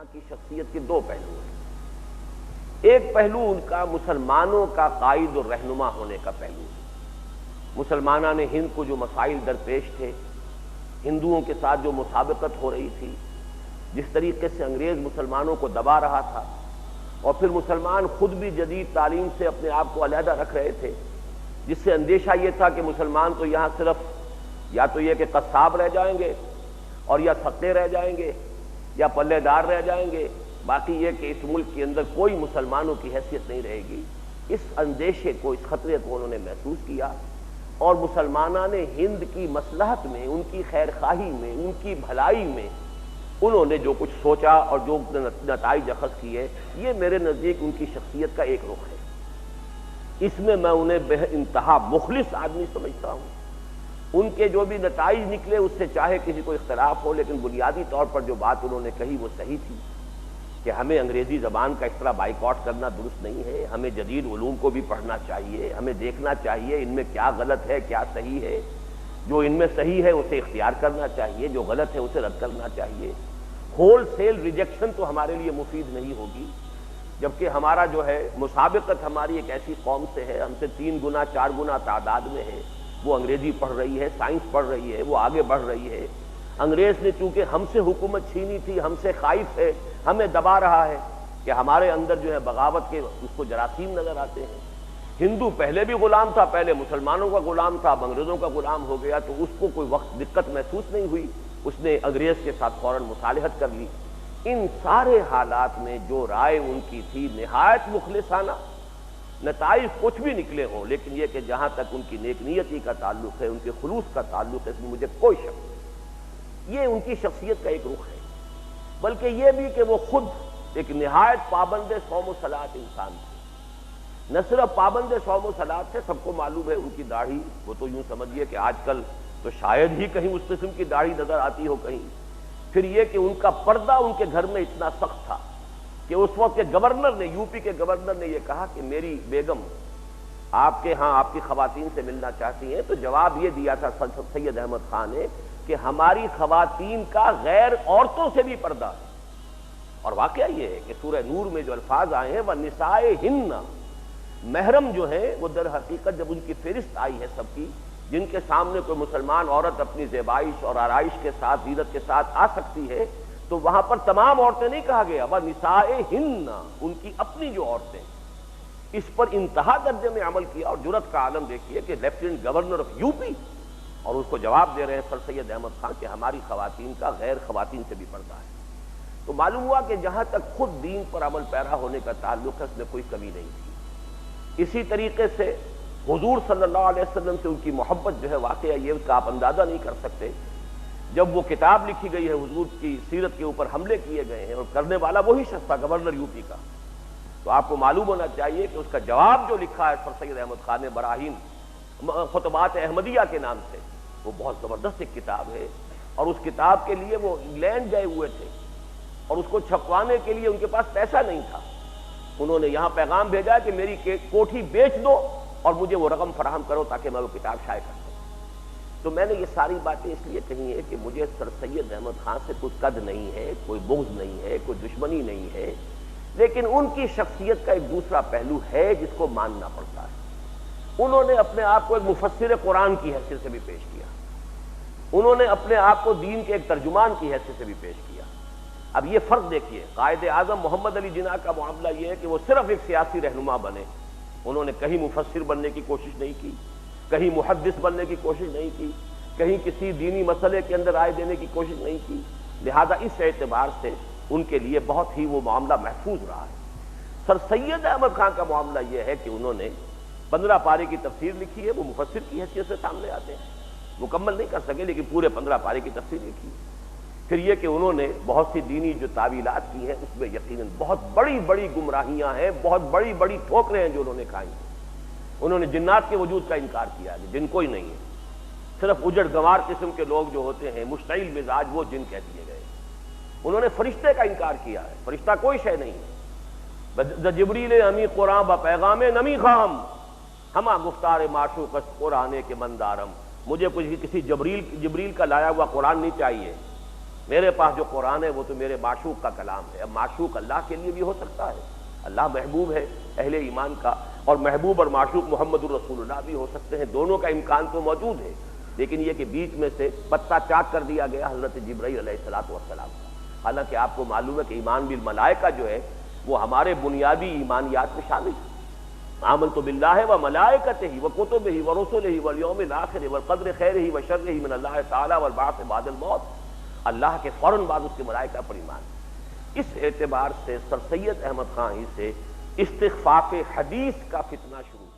خاں کی شخصیت کے دو پہلو ہیں۔ ایک پہلو ان کا مسلمانوں کا قائد اور رہنما ہونے کا پہلو ہے۔ مسلمانوں نے ہند کو جو مسائل درپیش تھے، ہندوؤں کے ساتھ جو مسابقت ہو رہی تھی، جس طریقے سے انگریز مسلمانوں کو دبا رہا تھا، اور پھر مسلمان خود بھی جدید تعلیم سے اپنے آپ کو علیحدہ رکھ رہے تھے، جس سے اندیشہ یہ تھا کہ مسلمان تو یہاں صرف یا تو یہ کہ قصاب رہ جائیں گے اور یا ستے رہ جائیں گے یا پلے دار رہ جائیں گے، باقی یہ کہ اس ملک کے اندر کوئی مسلمانوں کی حیثیت نہیں رہے گی۔ اس اندیشے کو، اس خطرے کو انہوں نے محسوس کیا، اور مسلمانوں نے ہند کی مصلحت میں، ان کی خیر خواہی میں، ان کی بھلائی میں انہوں نے جو کچھ سوچا اور جو نتائج اخذ کیے، یہ میرے نزدیک ان کی شخصیت کا ایک رخ ہے۔ اس میں میں انہیں بے انتہا مخلص آدمی سمجھتا ہوں۔ ان کے جو بھی نتائج نکلے اس سے چاہے کسی کو اختلاف ہو، لیکن بنیادی طور پر جو بات انہوں نے کہی وہ صحیح تھی کہ ہمیں انگریزی زبان کا اس طرح بائیکاٹ کرنا درست نہیں ہے، ہمیں جدید علوم کو بھی پڑھنا چاہیے، ہمیں دیکھنا چاہیے ان میں کیا غلط ہے کیا صحیح ہے، جو ان میں صحیح ہے اسے اختیار کرنا چاہیے، جو غلط ہے اسے رد کرنا چاہیے۔ ہول سیل ریجیکشن تو ہمارے لیے مفید نہیں ہوگی، جبکہ ہمارا جو ہے مسابقت ہماری ایک ایسی قوم سے ہے، ہم سے 3 گنا 4 گنا تعداد میں ہے، وہ انگریزی پڑھ رہی ہے، سائنس پڑھ رہی ہے، وہ آگے بڑھ رہی ہے۔ انگریز نے چونکہ ہم سے حکومت چھینی تھی، ہم سے خائف ہے، ہمیں دبا رہا ہے کہ ہمارے اندر جو ہے بغاوت کے اس کو جراثیم نظر آتے ہیں۔ ہندو پہلے بھی غلام تھا، پہلے مسلمانوں کا غلام تھا، اب انگریزوں کا غلام ہو گیا، تو اس کو کوئی وقت دقت محسوس نہیں ہوئی، اس نے انگریز کے ساتھ فوراً مصالحت کر لی۔ ان سارے حالات میں جو رائے ان کی تھی نہایت مخلصانہ، نتائج کچھ بھی نکلے ہوں، لیکن یہ کہ جہاں تک ان کی نیک نیتی کا تعلق ہے، ان کے خلوص کا تعلق ہے، اس میں مجھے کوئی شک نہیں۔ یہ ان کی شخصیت کا ایک رخ ہے، بلکہ یہ بھی کہ وہ خود ایک نہایت پابند صوم و صلات انسان تھے۔ نہ صرف پابند صوم و صلات تھے، سب کو معلوم ہے ان کی داڑھی، وہ تو یوں سمجھیے کہ آج کل تو شاید ہی کہیں اس قسم کی داڑھی نظر آتی ہو کہیں۔ پھر یہ کہ ان کا پردہ ان کے گھر میں اتنا سخت تھا کہ اس وقت کے گورنر نے، یو پی کے گورنر نے یہ کہا کہ میری بیگم آپ کے ہاں آپ کی خواتین سے ملنا چاہتی ہیں، تو جواب یہ دیا تھا سید احمد خان نے کہ ہماری خواتین کا غیر عورتوں سے بھی پردہ ہے۔ اور واقعہ یہ ہے کہ سورہ نور میں جو الفاظ آئے ہیں وَنِسَائِهِنَّ، محرم جو ہے وہ در حقیقت جب ان کی فہرست آئی ہے سب کی، جن کے سامنے کوئی مسلمان عورت اپنی زیبائش اور آرائش کے ساتھ، زینت کے ساتھ آ سکتی ہے، تو وہاں پر تمام عورتیں نہیں کہا گیا، وَنِسَائِهِنَّ، ان کی اپنی جو عورتیں۔ اس پر انتہا درجے میں عمل کیا، اور جرأت کا عالم دیکھیے کہ lieutenant governor of U P, اور اس کو جواب دے رہے ہیں سر سید احمد خان کہ ہماری خواتین کا غیر خواتین سے بھی پردہ ہے۔ تو معلوم ہوا کہ جہاں تک خود دین پر عمل پیرا ہونے کا تعلق ہے، اس میں کوئی کمی نہیں تھی۔ اسی طریقے سے حضور صلی اللہ علیہ وسلم سے ان کی محبت جو ہے، واقعہ یہ کا آپ اندازہ نہیں کر سکتے۔ جب وہ کتاب لکھی گئی ہے، حضور کی سیرت کے اوپر حملے کیے گئے ہیں، اور کرنے والا وہی شخص تھا گورنر یو پی کا، تو آپ کو معلوم ہونا چاہیے کہ اس کا جواب جو لکھا ہے سر سید احمد خان نے براہین خطبات احمدیہ کے نام سے، وہ بہت زبردست ایک کتاب ہے، اور اس کتاب کے لیے وہ انگلینڈ گئے ہوئے تھے، اور اس کو چھپوانے کے لیے ان کے پاس پیسہ نہیں تھا۔ انہوں نے یہاں پیغام بھیجا کہ میری کوٹھی بیچ دو اور مجھے وہ رقم فراہم کرو تاکہ میں وہ کتاب شائع کر سکوں۔ تو میں نے یہ ساری باتیں اس لیے کہی ہیں کہ مجھے سر سید احمد خان سے کوئی قد نہیں ہے، کوئی بغض نہیں ہے، کوئی دشمنی نہیں ہے، لیکن ان کی شخصیت کا ایک دوسرا پہلو ہے جس کو ماننا پڑتا ہے۔ انہوں نے اپنے آپ کو ایک مفسر قرآن کی حیثیت سے بھی پیش کیا، انہوں نے اپنے آپ کو دین کے ایک ترجمان کی حیثیت سے بھی پیش کیا۔ اب یہ فرق دیکھیے، قائد اعظم محمد علی جناح کا معاملہ یہ ہے کہ وہ صرف ایک سیاسی رہنما بنے، انہوں نے کہیں مفسر بننے کی کوشش نہیں کی، کہیں محدث بننے کی کوشش نہیں کی، کہیں کسی دینی مسئلے کے اندر رائے دینے کی کوشش نہیں کی، لہذا اس اعتبار سے ان کے لیے بہت ہی وہ معاملہ محفوظ رہا ہے۔ سر سید احمد خان کا معاملہ یہ ہے کہ انہوں نے 15 پارے کی تفسیر لکھی ہے، وہ مفسر کی حیثیت سے سامنے آتے ہیں، مکمل نہیں کر سکے لیکن پورے 15 پارے کی تفسیر لکھی ہے۔ پھر یہ کہ انہوں نے بہت سی دینی جو تعویلات کی ہیں، اس میں یقیناً بہت بڑی بڑی گمراہیاں ہیں، بہت بڑی بڑی ٹھوکریں ہیں جو انہوں نے کھائی ہیں۔ انہوں نے جنات کے وجود کا انکار کیا ہے، جن کوئی نہیں ہے، صرف اجڑ گنوار قسم کے لوگ جو ہوتے ہیں، مشتعل مزاج، وہ جن کہہ دیے گئے۔ انہوں نے فرشتے کا انکار کیا ہے، فرشتہ کوئی شے نہیں ہے۔ جبریل امی قرآن با پیغام نمی خام ہما گفتار معشوق قرآن کے مندارم، مجھے کچھ کسی جبریل کا لایا ہوا قرآن نہیں چاہیے، میرے پاس جو قرآن ہے وہ تو میرے معشوق کا کلام ہے۔ اب معشوق اللہ کے لیے بھی ہو سکتا ہے، اللہ محبوب ہے اہل ایمان کا، اور محبوب اور معشوق محمد الرسول اللہ بھی ہو سکتے ہیں، دونوں کا امکان تو موجود ہے، لیکن یہ کہ بیچ میں سے پتہ چاک کر دیا گیا حضرت جبرائیل علیہ الصلوۃ والسلام کا۔ حالانکہ آپ کو معلوم ہے کہ ایمان بالملائکہ جو ہے وہ ہمارے بنیادی ایمانیات میں شامل ہے۔ آمنت باللہ وملائکتہ وکتبہ ورسلہ والیوم الآخر والقدر خیرہ وشرہ من اللہ تعالی والبعث بعد الموت، اللہ کے فوراً بعد اس کے ملائکہ پر ایمان۔ اس اعتبار سے سر سید احمد خان ہی سے استخفاف حدیث کا فتنہ شروع